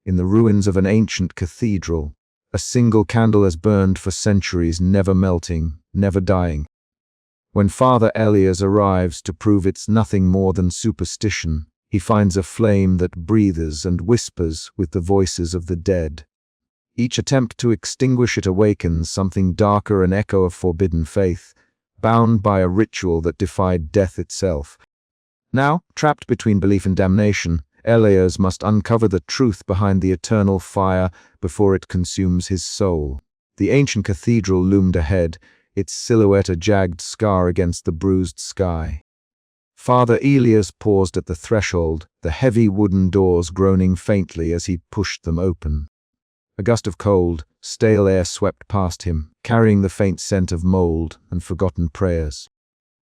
in the ruins of an ancient cathedral. A single candle has burned for centuries, never melting, never dying. When Father Elias arrives to prove it's nothing more than superstition, he finds a flame that breathes and whispers with the voices of the dead. Each attempt to extinguish it awakens something darker, an echo of forbidden faith, bound by a ritual that defied death itself. Now, trapped between belief and damnation, Elias must uncover the truth behind the eternal fire before it consumes his soul. The ancient cathedral loomed ahead, its silhouette a jagged scar against the bruised sky. Father Elias paused at the threshold, the heavy wooden doors groaning faintly as he pushed them open. A gust of cold, stale air swept past him, carrying the faint scent of mold and forgotten prayers.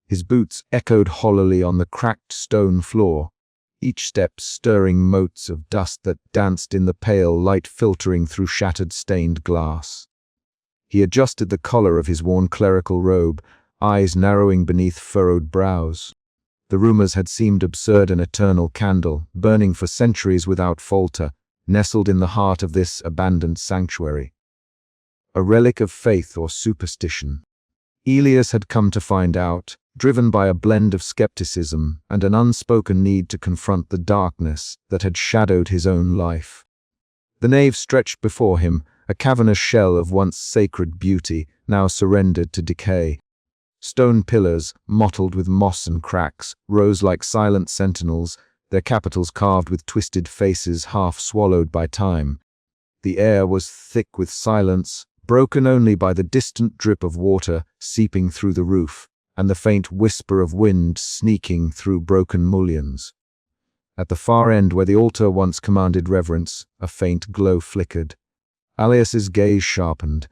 His boots echoed hollowly on the cracked stone floor, each step stirring motes of dust that danced in the pale light filtering through shattered stained glass. He adjusted the collar of his worn clerical robe, eyes narrowing beneath furrowed brows. The rumors had seemed absurd. An eternal candle, burning for centuries without falter, nestled in the heart of this abandoned sanctuary. A relic of faith or superstition. Elias had come to find out, driven by a blend of skepticism and an unspoken need to confront the darkness that had shadowed his own life. The nave stretched before him, a cavernous shell of once sacred beauty, now surrendered to decay. Stone pillars, mottled with moss and cracks, rose like silent sentinels, their capitals carved with twisted faces half swallowed by time. The air was thick with silence, broken only by the distant drip of water seeping through the roof, and the faint whisper of wind sneaking through broken mullions. At the far end where the altar once commanded reverence, a faint glow flickered. Elias's gaze sharpened.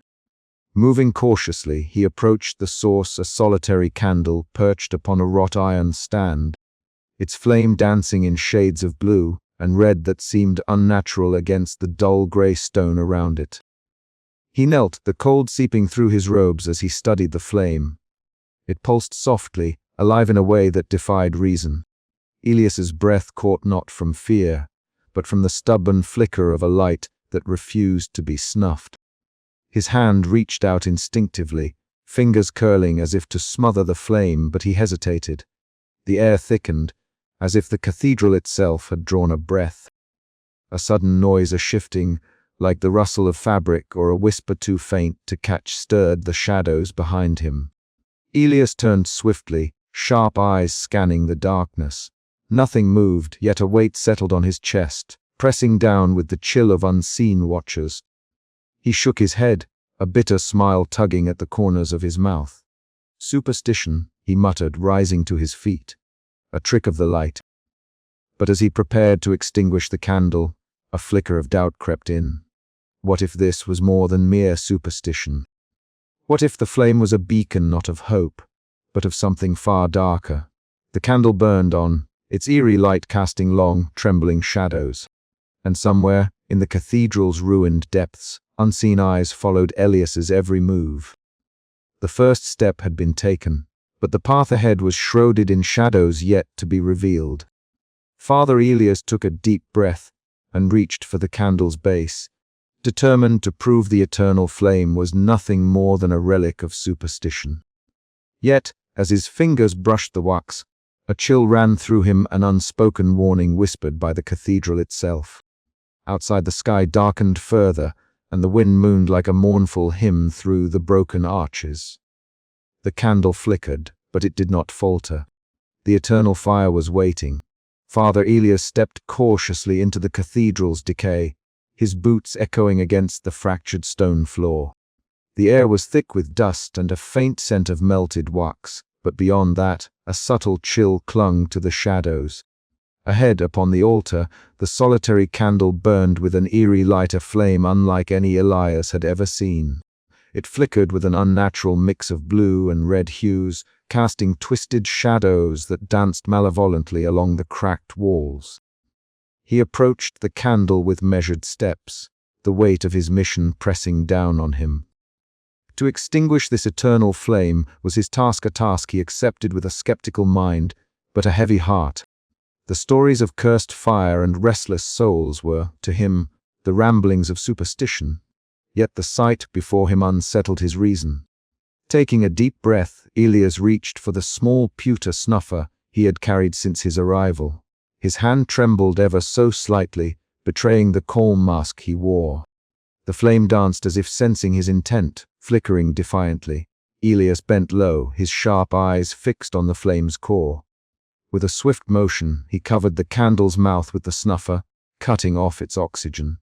Moving cautiously, he approached the source, a solitary candle perched upon a wrought iron stand, its flame dancing in shades of blue and red that seemed unnatural against the dull gray stone around it. He knelt, the cold seeping through his robes as he studied the flame. It pulsed softly, alive in a way that defied reason. Elias's breath caught not from fear, but from the stubborn flicker of a light that refused to be snuffed. His hand reached out instinctively, fingers curling as if to smother the flame, but he hesitated. The air thickened, as if the cathedral itself had drawn a breath. A sudden noise, a shifting, like the rustle of fabric or a whisper too faint to catch, stirred the shadows behind him. Elias turned swiftly, sharp eyes scanning the darkness. Nothing moved, yet a weight settled on his chest, pressing down with the chill of unseen watchers. He shook his head, a bitter smile tugging at the corners of his mouth. Superstition, he muttered, rising to his feet. A trick of the light. But as he prepared to extinguish the candle, a flicker of doubt crept in. What if this was more than mere superstition? What if the flame was a beacon not of hope, but of something far darker? The candle burned on, its eerie light casting long, trembling shadows. And somewhere, in the cathedral's ruined depths, unseen eyes followed Elias's every move. The first step had been taken, but the path ahead was shrouded in shadows yet to be revealed. Father Elias took a deep breath and reached for the candle's base, determined to prove the eternal flame was nothing more than a relic of superstition. Yet, as his fingers brushed the wax, a chill ran through him, an unspoken warning whispered by the cathedral itself. Outside, the sky darkened further, and the wind moaned like a mournful hymn through the broken arches. The candle flickered, but it did not falter. The eternal fire was waiting. Father Elias stepped cautiously into the cathedral's decay, his boots echoing against the fractured stone floor. The air was thick with dust and a faint scent of melted wax, but beyond that, a subtle chill clung to the shadows. Ahead, upon the altar, the solitary candle burned with an eerie light, a flame unlike any Elias had ever seen. It flickered with an unnatural mix of blue and red hues, casting twisted shadows that danced malevolently along the cracked walls. He approached the candle with measured steps, the weight of his mission pressing down on him. To extinguish this eternal flame was his task, a task he accepted with a skeptical mind, but a heavy heart. The stories of cursed fire and restless souls were, to him, the ramblings of superstition, yet the sight before him unsettled his reason. Taking a deep breath, Elias reached for the small pewter snuffer he had carried since his arrival. His hand trembled ever so slightly, betraying the calm mask he wore. The flame danced as if sensing his intent, flickering defiantly. Elias bent low, his sharp eyes fixed on the flame's core. With a swift motion, he covered the candle's mouth with the snuffer, cutting off its oxygen.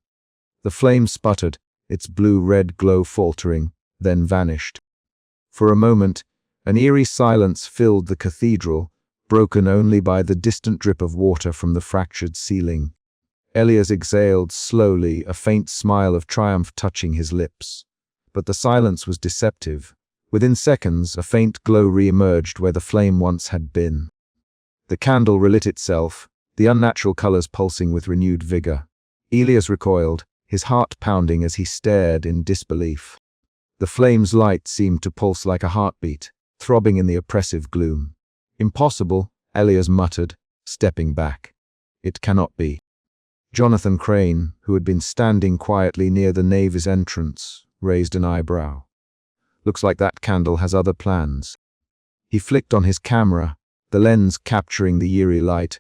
The flame sputtered, its blue-red glow faltering, then vanished. For a moment, an eerie silence filled the cathedral, broken only by the distant drip of water from the fractured ceiling. Elias exhaled slowly, a faint smile of triumph touching his lips. But the silence was deceptive. Within seconds, a faint glow re-emerged where the flame once had been. The candle relit itself, the unnatural colors pulsing with renewed vigor. Elias recoiled, his heart pounding as he stared in disbelief. The flame's light seemed to pulse like a heartbeat, throbbing in the oppressive gloom. "Impossible," Elias muttered, stepping back. "It cannot be." Jonathan Crane, who had been standing quietly near the nave's entrance, raised an eyebrow. "Looks like that candle has other plans." He flicked on his camera, the lens capturing the eerie light,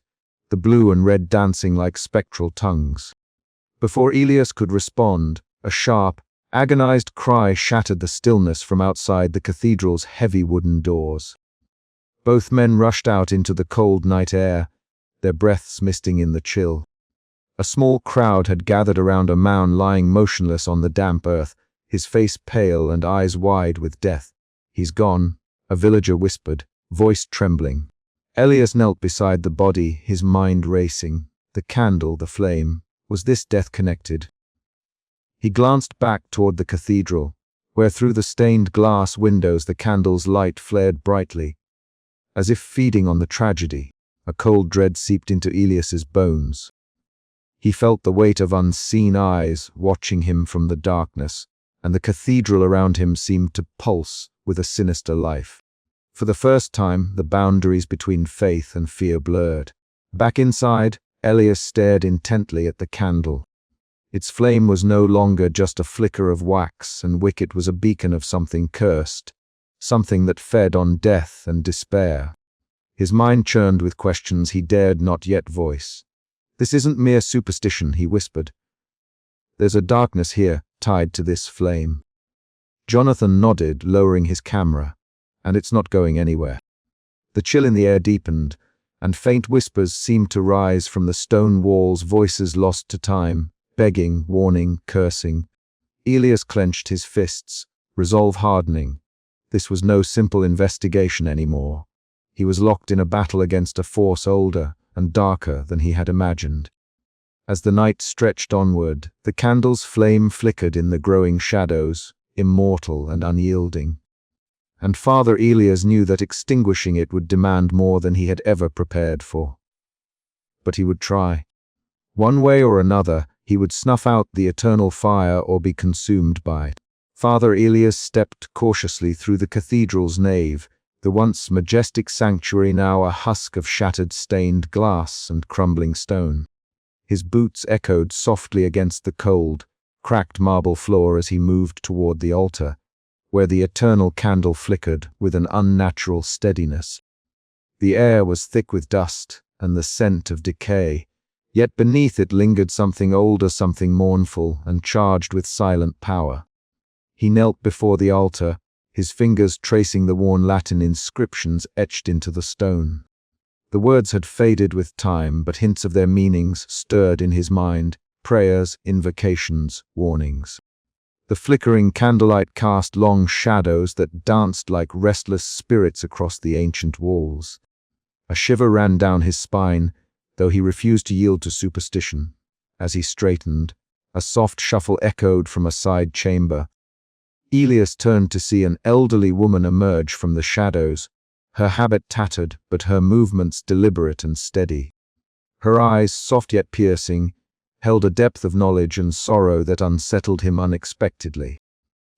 the blue and red dancing like spectral tongues. Before Elias could respond, a sharp, agonized cry shattered the stillness from outside the cathedral's heavy wooden doors. Both men rushed out into the cold night air, their breaths misting in the chill. A small crowd had gathered around a man lying motionless on the damp earth, his face pale and eyes wide with death. "He's gone," a villager whispered, voice trembling. Elias knelt beside the body, his mind racing. The candle, the flame, was this death connected? He glanced back toward the cathedral, where through the stained glass windows the candle's light flared brightly. As if feeding on the tragedy, a cold dread seeped into Elias's bones. He felt the weight of unseen eyes watching him from the darkness, and the cathedral around him seemed to pulse with a sinister life. For the first time, the boundaries between faith and fear blurred. Back inside, Elias stared intently at the candle. Its flame was no longer just a flicker of wax and wick, it was a beacon of something cursed, something that fed on death and despair. His mind churned with questions he dared not yet voice. "This isn't mere superstition," he whispered. "There's a darkness here, tied to this flame." Jonathan nodded, lowering his camera. "And it's not going anywhere." The chill in the air deepened, and faint whispers seemed to rise from the stone walls, voices lost to time, begging, warning, cursing. Elias clenched his fists, resolve hardening. This was no simple investigation anymore. He was locked in a battle against a force older and darker than he had imagined. As the night stretched onward, the candle's flame flickered in the growing shadows, immortal and unyielding. And Father Elias knew that extinguishing it would demand more than he had ever prepared for. But he would try. One way or another, he would snuff out the eternal fire or be consumed by it. Father Elias stepped cautiously through the cathedral's nave, the once majestic sanctuary now a husk of shattered stained glass and crumbling stone. His boots echoed softly against the cold, cracked marble floor as he moved toward the altar, where the eternal candle flickered with an unnatural steadiness. The air was thick with dust and the scent of decay, yet beneath it lingered something older, something mournful and charged with silent power. He knelt before the altar, his fingers tracing the worn Latin inscriptions etched into the stone. The words had faded with time, but hints of their meanings stirred in his mind, prayers, invocations, warnings. The flickering candlelight cast long shadows that danced like restless spirits across the ancient walls. A shiver ran down his spine, though he refused to yield to superstition. As he straightened, a soft shuffle echoed from a side chamber. Elias turned to see an elderly woman emerge from the shadows, her habit tattered, but her movements deliberate and steady. Her eyes, soft yet piercing, held a depth of knowledge and sorrow that unsettled him unexpectedly.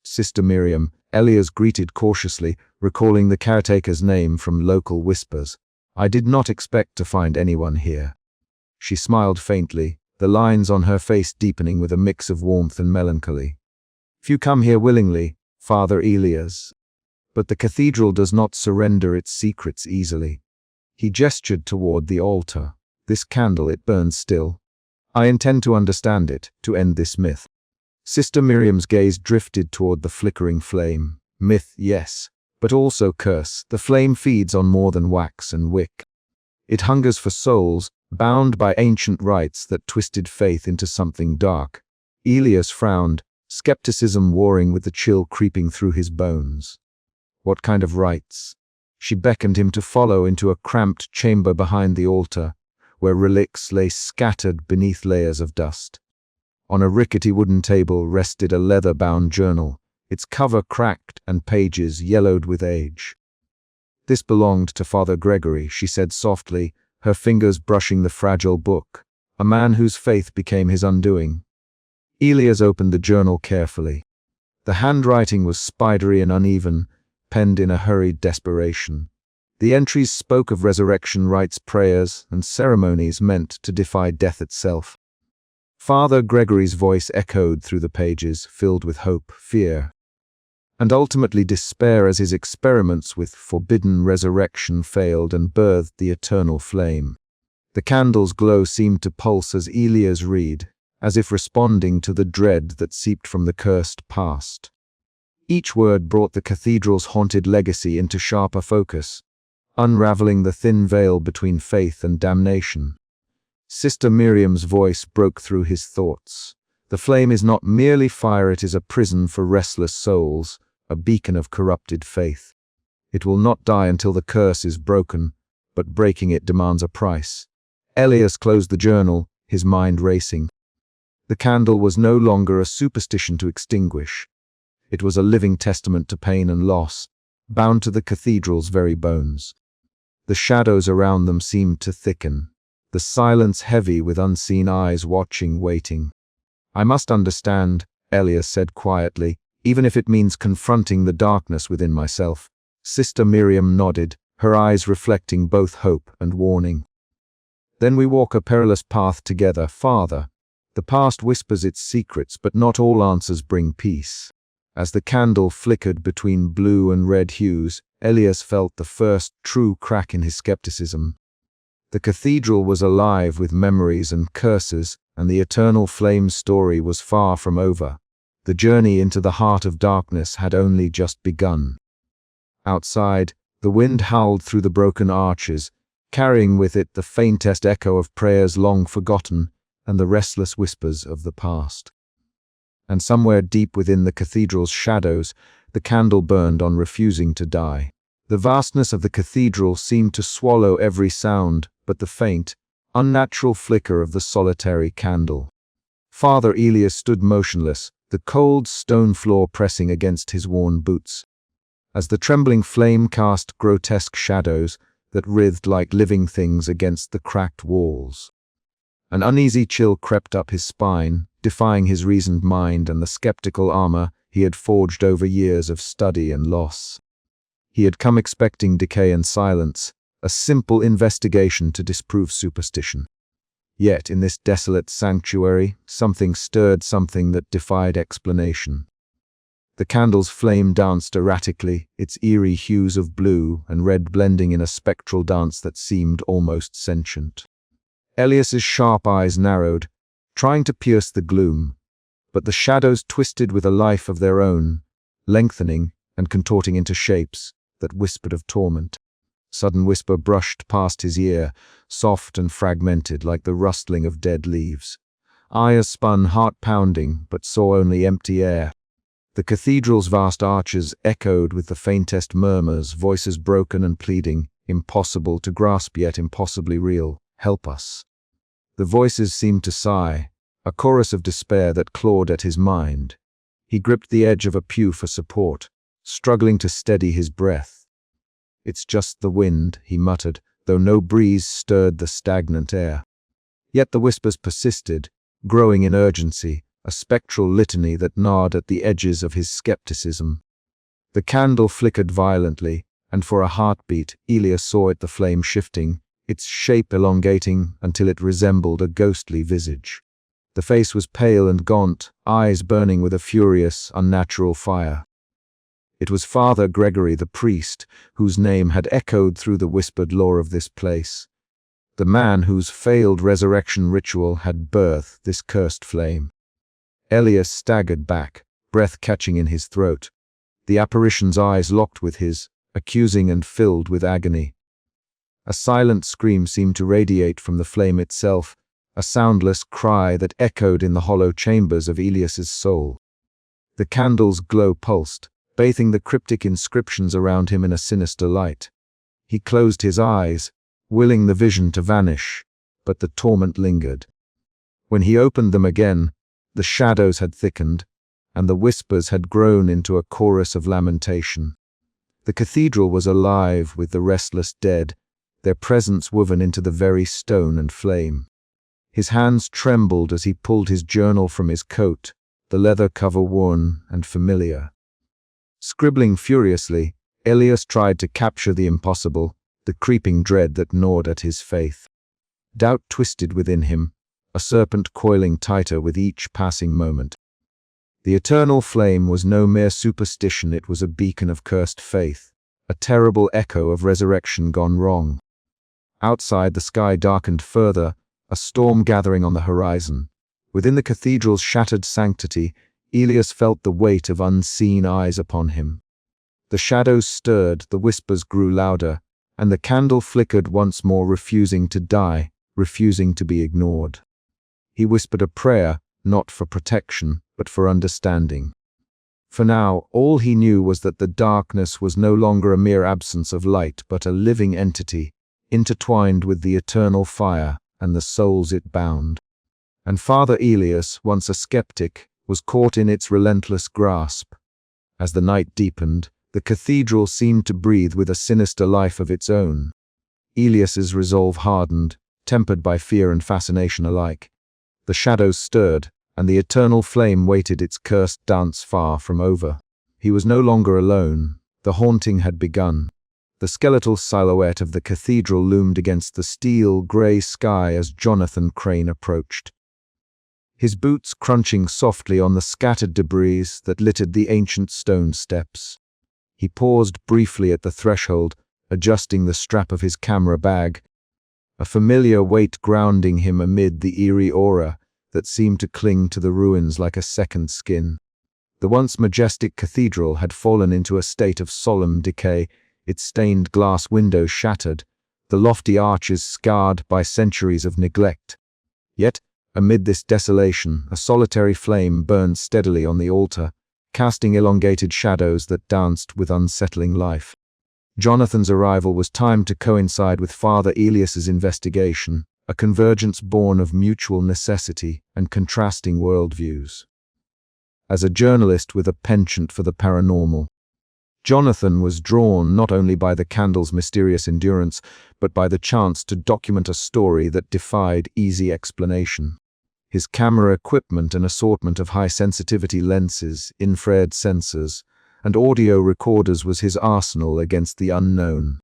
"Sister Miriam," Elias greeted cautiously, recalling the caretaker's name from local whispers. "I did not expect to find anyone here." She smiled faintly, the lines on her face deepening with a mix of warmth and melancholy. "If you come here willingly, Father Elias." But the cathedral does not surrender its secrets easily. He gestured toward the altar. "This candle, it burns still. I intend to understand it, to end this myth." Sister Miriam's gaze drifted toward the flickering flame. "Myth, yes, but also curse. The flame feeds on more than wax and wick. It hungers for souls, bound by ancient rites that twisted faith into something dark." Elias frowned, skepticism warring with the chill creeping through his bones. "What kind of rites?" She beckoned him to follow into a cramped chamber behind the altar, where relics lay scattered beneath layers of dust. On a rickety wooden table rested a leather-bound journal, its cover cracked and pages yellowed with age. "This belonged to Father Gregory," she said softly, her fingers brushing the fragile book, "a man whose faith became his undoing." Elias opened the journal carefully. The handwriting was spidery and uneven, penned in a hurried desperation. The entries spoke of resurrection rites, prayers, and ceremonies meant to defy death itself. Father Gregory's voice echoed through the pages, filled with hope, fear, and ultimately despair as his experiments with forbidden resurrection failed and birthed the eternal flame. The candle's glow seemed to pulse as Elias read, as if responding to the dread that seeped from the cursed past. Each word brought the cathedral's haunted legacy into sharper focus, unraveling the thin veil between faith and damnation. Sister Miriam's voice broke through his thoughts. "The flame is not merely fire, it is a prison for restless souls, a beacon of corrupted faith. It will not die until the curse is broken, but breaking it demands a price." Elias closed the journal, his mind racing. The candle was no longer a superstition to extinguish. It was a living testament to pain and loss, bound to the cathedral's very bones. The shadows around them seemed to thicken, the silence heavy with unseen eyes watching, waiting. "I must understand," Elias said quietly, "even if it means confronting the darkness within myself." Sister Miriam nodded, her eyes reflecting both hope and warning. "Then we walk a perilous path together, Father. The past whispers its secrets, but not all answers bring peace." As the candle flickered between blue and red hues, Elias felt the first true crack in his skepticism. The cathedral was alive with memories and curses, and the eternal flame's story was far from over. The journey into the heart of darkness had only just begun. Outside, the wind howled through the broken arches, carrying with it the faintest echo of prayers long forgotten and the restless whispers of the past. And somewhere deep within the cathedral's shadows, the candle burned on refusing to die. The vastness of the cathedral seemed to swallow every sound but the faint, unnatural flicker of the solitary candle. Father Elias stood motionless, the cold stone floor pressing against his worn boots. As the trembling flame cast grotesque shadows that writhed like living things against the cracked walls. An uneasy chill crept up his spine, defying his reasoned mind and the skeptical armor he had forged over years of study and loss. He had come expecting decay and silence, a simple investigation to disprove superstition. Yet in this desolate sanctuary, something stirred, something that defied explanation. The candle's flame danced erratically, its eerie hues of blue and red blending in a spectral dance that seemed almost sentient. Elias's sharp eyes narrowed, trying to pierce the gloom, but the shadows twisted with a life of their own, lengthening and contorting into shapes that whispered of torment. Sudden whisper brushed past his ear, soft and fragmented like the rustling of dead leaves. Eyes spun, heart pounding, but saw only empty air. The cathedral's vast arches echoed with the faintest murmurs, voices broken and pleading, impossible to grasp yet impossibly real. "Help us." The voices seemed to sigh, a chorus of despair that clawed at his mind. He gripped the edge of a pew for support, struggling to steady his breath. "It's just the wind," he muttered, though no breeze stirred the stagnant air. Yet the whispers persisted, growing in urgency, a spectral litany that gnawed at the edges of his skepticism. The candle flickered violently, and for a heartbeat, Elias saw it, the flame shifting, its shape elongating until it resembled a ghostly visage. The face was pale and gaunt, eyes burning with a furious, unnatural fire. It was Father Gregory the priest, whose name had echoed through the whispered lore of this place. The man whose failed resurrection ritual had birthed this cursed flame. Elias staggered back, breath catching in his throat. The apparition's eyes locked with his, accusing and filled with agony. A silent scream seemed to radiate from the flame itself, a soundless cry that echoed in the hollow chambers of Elias's soul. The candle's glow pulsed, bathing the cryptic inscriptions around him in a sinister light. He closed his eyes, willing the vision to vanish, but the torment lingered. When he opened them again, the shadows had thickened, and the whispers had grown into a chorus of lamentation. The cathedral was alive with the restless dead, their presence woven into the very stone and flame. His hands trembled as he pulled his journal from his coat, the leather cover worn and familiar. Scribbling furiously, Elias tried to capture the impossible, the creeping dread that gnawed at his faith. Doubt twisted within him, a serpent coiling tighter with each passing moment. The eternal flame was no mere superstition, it was a beacon of cursed faith, a terrible echo of resurrection gone wrong. Outside, the sky darkened further, a storm gathering on the horizon. Within the cathedral's shattered sanctity, Elias felt the weight of unseen eyes upon him. The shadows stirred, the whispers grew louder, and the candle flickered once more, refusing to die, refusing to be ignored. He whispered a prayer, not for protection, but for understanding. For now, all he knew was that the darkness was no longer a mere absence of light, but a living entity, intertwined with the eternal fire and the souls it bound. And Father Elias, once a skeptic, was caught in its relentless grasp. As the night deepened, the cathedral seemed to breathe with a sinister life of its own. Elias's resolve hardened, tempered by fear and fascination alike. The shadows stirred, and the eternal flame waited its cursed dance far from over. He was no longer alone. The haunting had begun. The skeletal silhouette of the cathedral loomed against the steel grey sky as Jonathan Crane approached. His boots crunching softly on the scattered debris that littered the ancient stone steps. He paused briefly at the threshold, adjusting the strap of his camera bag, a familiar weight grounding him amid the eerie aura that seemed to cling to the ruins like a second skin. The once majestic cathedral had fallen into a state of solemn decay, its stained glass windows shattered, the lofty arches scarred by centuries of neglect. Yet, amid this desolation, a solitary flame burned steadily on the altar, casting elongated shadows that danced with unsettling life. Jonathan's arrival was timed to coincide with Father Elias's investigation, a convergence born of mutual necessity and contrasting worldviews. As a journalist with a penchant for the paranormal, Jonathan was drawn not only by the candle's mysterious endurance, but by the chance to document a story that defied easy explanation. His camera equipment, an assortment of high-sensitivity lenses, infrared sensors, and audio recorders was his arsenal against the unknown.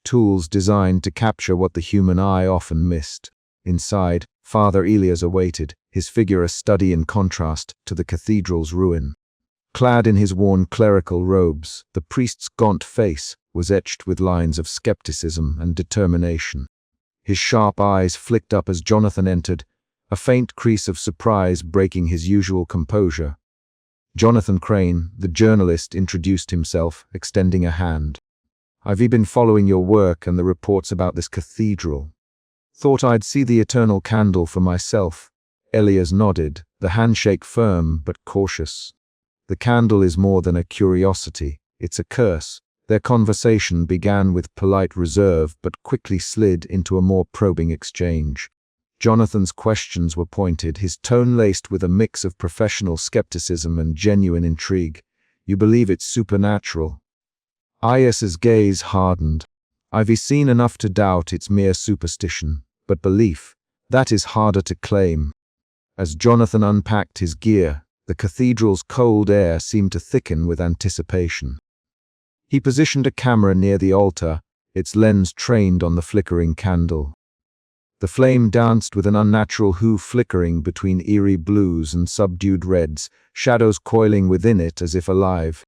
Tools designed to capture what the human eye often missed. Inside, Father Elias awaited, his figure a study in contrast to the cathedral's ruin. Clad in his worn clerical robes, the priest's gaunt face was etched with lines of skepticism and determination. His sharp eyes flicked up as Jonathan entered, a faint crease of surprise breaking his usual composure. Jonathan Crane, the journalist, introduced himself, extending a hand. "I've been following your work and the reports about this cathedral. Thought I'd see the eternal candle for myself." Elias nodded, the handshake firm but cautious. "The candle is more than a curiosity, it's a curse." Their conversation began with polite reserve but quickly slid into a more probing exchange. Jonathan's questions were pointed, his tone laced with a mix of professional skepticism and genuine intrigue. "You believe it's supernatural?" Elias's gaze hardened. "I've seen enough to doubt it's mere superstition, but belief, that is harder to claim." As Jonathan unpacked his gear, the cathedral's cold air seemed to thicken with anticipation. He positioned a camera near the altar, its lens trained on the flickering candle. The flame danced with an unnatural hue, flickering between eerie blues and subdued reds, shadows coiling within it as if alive.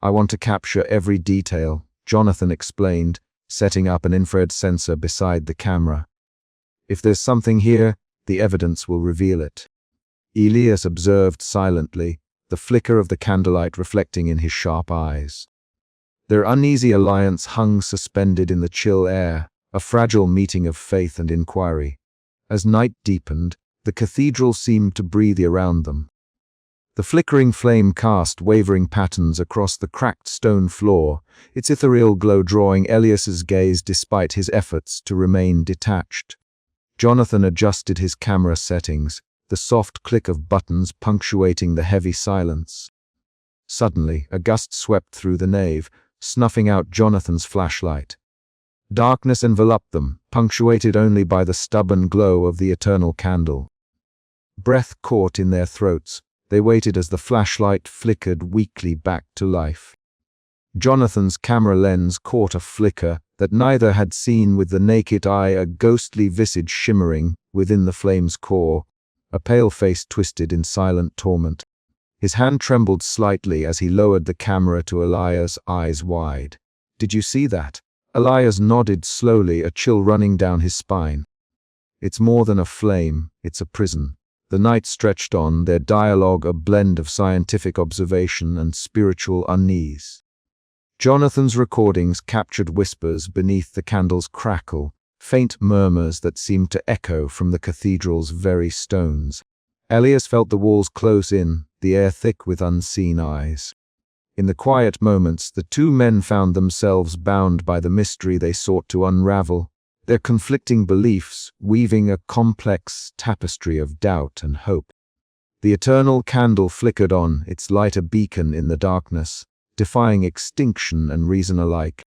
"I want to capture every detail," Jonathan explained, setting up an infrared sensor beside the camera. "If there's something here, the evidence will reveal it." Elias observed silently, the flicker of the candlelight reflecting in his sharp eyes. Their uneasy alliance hung suspended in the chill air, a fragile meeting of faith and inquiry. As night deepened, the cathedral seemed to breathe around them. The flickering flame cast wavering patterns across the cracked stone floor, its ethereal glow drawing Elias's gaze despite his efforts to remain detached. Jonathan adjusted his camera settings, the soft click of buttons punctuating the heavy silence. Suddenly, a gust swept through the nave, snuffing out Jonathan's flashlight. Darkness enveloped them, punctuated only by the stubborn glow of the eternal candle. Breath caught in their throats, they waited as the flashlight flickered weakly back to life. Jonathan's camera lens caught a flicker that neither had seen with the naked eye, a ghostly visage shimmering within the flame's core, a pale face twisted in silent torment. His hand trembled slightly as he lowered the camera to Elias, eyes wide. "Did you see that?" Elias nodded slowly, a chill running down his spine. "It's more than a flame, it's a prison." The night stretched on, their dialogue a blend of scientific observation and spiritual unease. Jonathan's recordings captured whispers beneath the candle's crackle, faint murmurs that seemed to echo from the cathedral's very stones. Elias felt the walls close in, the air thick with unseen eyes. In the quiet moments, the two men found themselves bound by the mystery they sought to unravel, their conflicting beliefs weaving a complex tapestry of doubt and hope. The eternal candle flickered on, its light a beacon in the darkness, defying extinction and reason alike.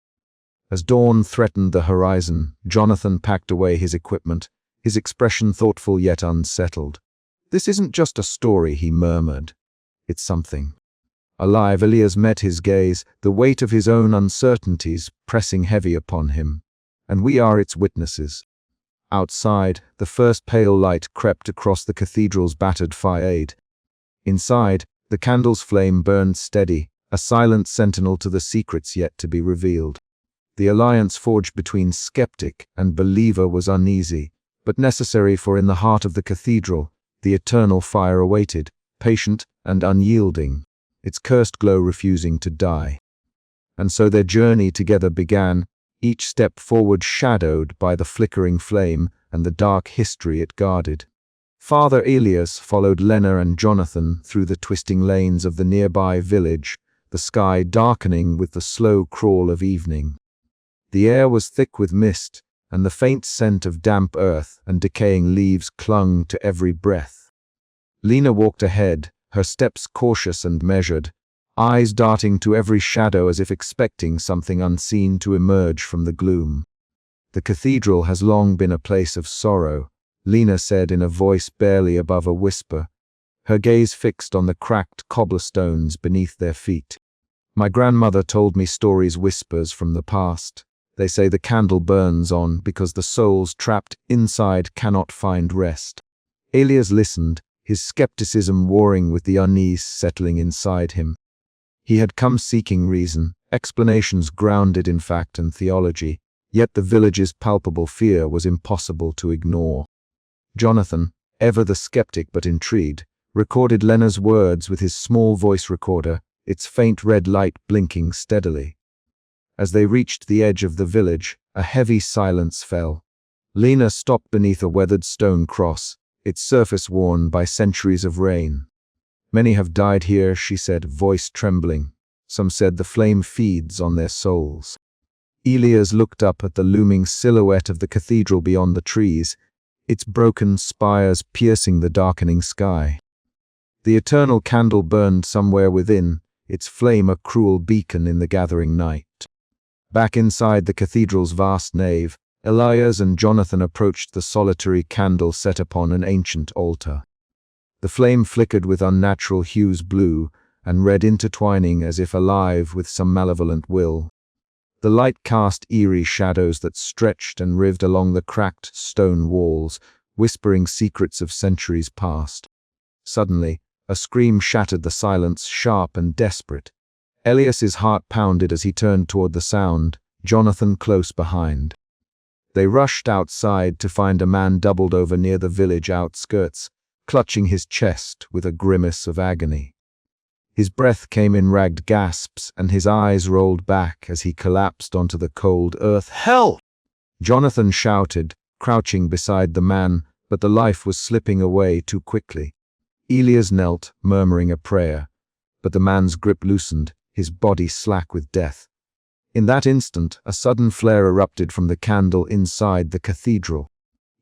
As dawn threatened the horizon, Jonathan packed away his equipment, his expression thoughtful yet unsettled. "This isn't just a story," he murmured. "It's something." Alive, Elias met his gaze, the weight of his own uncertainties pressing heavy upon him. "And we are its witnesses." Outside, the first pale light crept across the cathedral's battered facade. Inside, the candle's flame burned steady, a silent sentinel to the secrets yet to be revealed. The alliance forged between skeptic and believer was uneasy, but necessary, for in the heart of the cathedral, the eternal fire awaited, patient and unyielding, its cursed glow refusing to die. And so their journey together began, each step forward shadowed by the flickering flame and the dark history it guarded. Father Elias followed Lena and Jonathan through the twisting lanes of the nearby village, the sky darkening with the slow crawl of evening. The air was thick with mist, and the faint scent of damp earth and decaying leaves clung to every breath. Lena walked ahead, her steps cautious and measured, eyes darting to every shadow as if expecting something unseen to emerge from the gloom. "The cathedral has long been a place of sorrow," Lena said in a voice barely above a whisper, her gaze fixed on the cracked cobblestones beneath their feet. "My grandmother told me stories, whispers from the past. They say the candle burns on because the souls trapped inside cannot find rest." Elias listened, his skepticism warring with the unease settling inside him. He had come seeking reason, explanations grounded in fact and theology, yet the village's palpable fear was impossible to ignore. Jonathan, ever the skeptic but intrigued, recorded Lena's words with his small voice recorder, its faint red light blinking steadily. As they reached the edge of the village, a heavy silence fell. Lena stopped beneath a weathered stone cross, its surface worn by centuries of rain. "Many have died here," she said, voice trembling. "Some said the flame feeds on their souls." Elias looked up at the looming silhouette of the cathedral beyond the trees, its broken spires piercing the darkening sky. The eternal candle burned somewhere within, its flame a cruel beacon in the gathering night. Back inside the cathedral's vast nave, Elias and Jonathan approached the solitary candle set upon an ancient altar. The flame flickered with unnatural hues, blue and red intertwining as if alive with some malevolent will. The light cast eerie shadows that stretched and writhed along the cracked stone walls, whispering secrets of centuries past. Suddenly, a scream shattered the silence, sharp and desperate. Elias's heart pounded as he turned toward the sound, Jonathan close behind. They rushed outside to find a man doubled over near the village outskirts, clutching his chest with a grimace of agony. His breath came in ragged gasps, and his eyes rolled back as he collapsed onto the cold earth. "Help!" Jonathan shouted, crouching beside the man, but the life was slipping away too quickly. Elias knelt, murmuring a prayer, but the man's grip loosened, his body slack with death. In that instant, a sudden flare erupted from the candle inside the cathedral.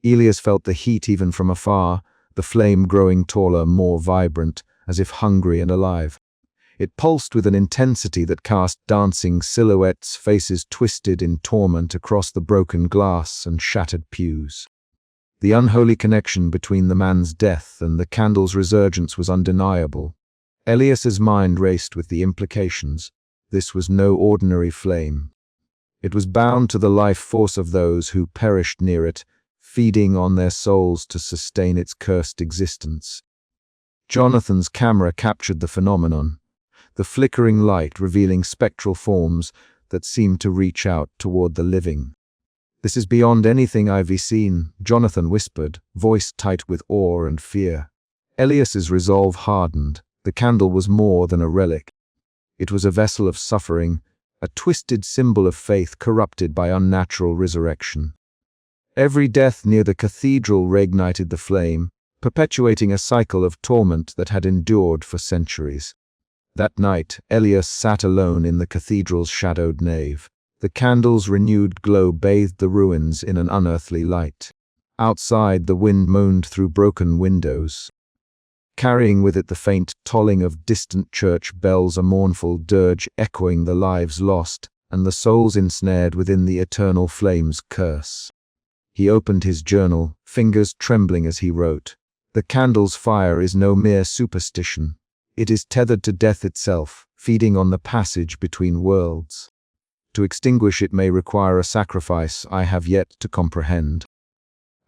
Elias felt the heat even from afar, the flame growing taller, more vibrant, as if hungry and alive. It pulsed with an intensity that cast dancing silhouettes, faces twisted in torment across the broken glass and shattered pews. The unholy connection between the man's death and the candle's resurgence was undeniable. Elias's mind raced with the implications. This was no ordinary flame. It was bound to the life force of those who perished near it, feeding on their souls to sustain its cursed existence. Jonathan's camera captured the phenomenon, the flickering light revealing spectral forms that seemed to reach out toward the living. "This is beyond anything I've seen," Jonathan whispered, voice tight with awe and fear. Elias's resolve hardened. The candle was more than a relic. It was a vessel of suffering, a twisted symbol of faith corrupted by unnatural resurrection. Every death near the cathedral reignited the flame, perpetuating a cycle of torment that had endured for centuries. That night, Elias sat alone in the cathedral's shadowed nave. The candle's renewed glow bathed the ruins in an unearthly light. Outside, the wind moaned through broken windows, carrying with it the faint tolling of distant church bells, a mournful dirge echoing the lives lost and the souls ensnared within the eternal flame's curse. He opened his journal, fingers trembling as he wrote. "The candle's fire is no mere superstition. It is tethered to death itself, feeding on the passage between worlds. To extinguish it may require a sacrifice I have yet to comprehend."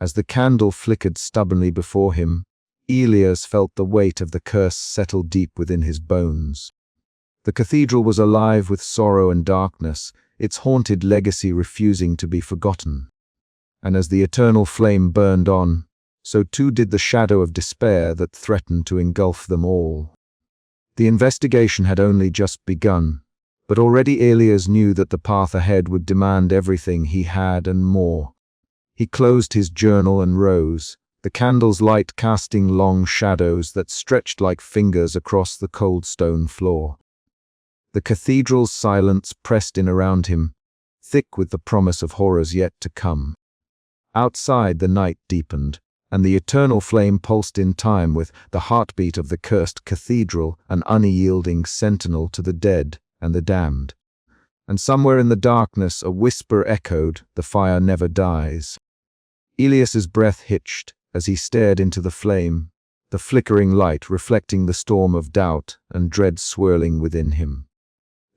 As the candle flickered stubbornly before him, Elias felt the weight of the curse settle deep within his bones. The cathedral was alive with sorrow and darkness, its haunted legacy refusing to be forgotten. And as the eternal flame burned on, so too did the shadow of despair that threatened to engulf them all. The investigation had only just begun, but already Elias knew that the path ahead would demand everything he had and more. He closed his journal and rose, the candle's light casting long shadows that stretched like fingers across the cold stone floor. The cathedral's silence pressed in around him, thick with the promise of horrors yet to come. Outside, the night deepened, and the eternal flame pulsed in time with the heartbeat of the cursed cathedral, an unyielding sentinel to the dead and the damned. And somewhere in the darkness a whisper echoed, "The fire never dies." Elias's breath hitched as he stared into the flame, the flickering light reflecting the storm of doubt and dread swirling within him.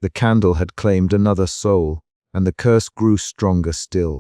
The candle had claimed another soul, and the curse grew stronger still.